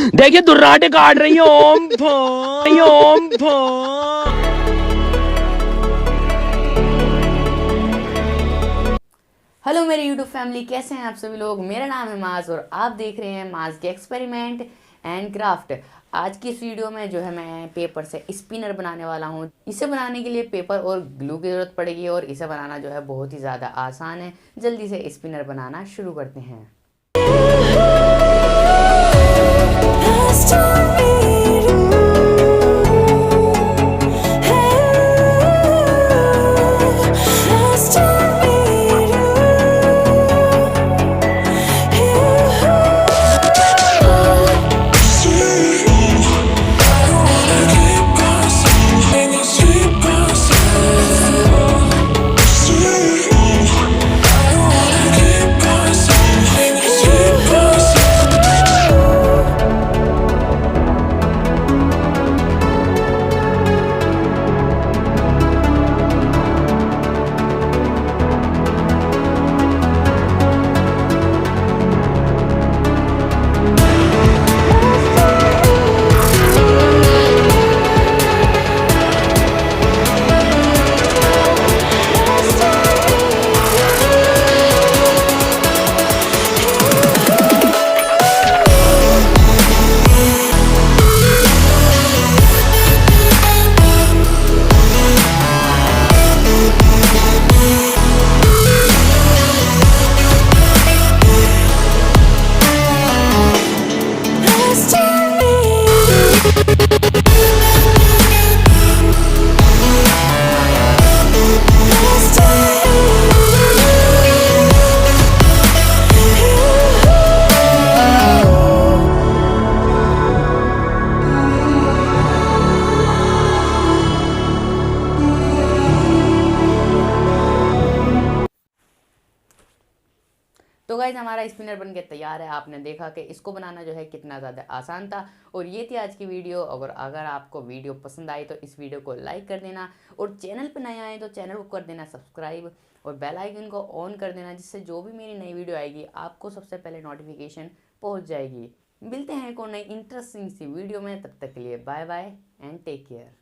देखिए दुर्राटे काट रही है। ओम फो ओम फो। हेलो मेरे यूट्यूब फैमिली, कैसे हैं आप सभी लोग। मेरा नाम है माज और आप देख रहे हैं माज के एक्सपेरिमेंट एंड क्राफ्ट। आज की इस वीडियो में जो है मैं पेपर से स्पिनर बनाने वाला हूं। इसे बनाने के लिए पेपर और ग्लू की ज़रूरत पड़ेगी और इसे बनाना जो है बहुत ही ज़्यादा आसान है। जल्दी से स्पिनर बनाना शुरू करते हैं। तो गाइज हमारा स्पिनर बनके तैयार है। आपने देखा कि इसको बनाना जो है कितना ज़्यादा आसान था। और ये थी आज की वीडियो। अगर आपको वीडियो पसंद आई तो इस वीडियो को लाइक कर देना और चैनल पर नए आए तो चैनल को कर देना सब्सक्राइब और बेल आइकन को ऑन कर देना, जिससे जो भी मेरी नई वीडियो आएगी आपको सबसे पहले नोटिफिकेशन पहुँच जाएगी। मिलते हैं को नई इंटरेस्टिंग सी वीडियो में, तब तक के लिए bye bye and take care.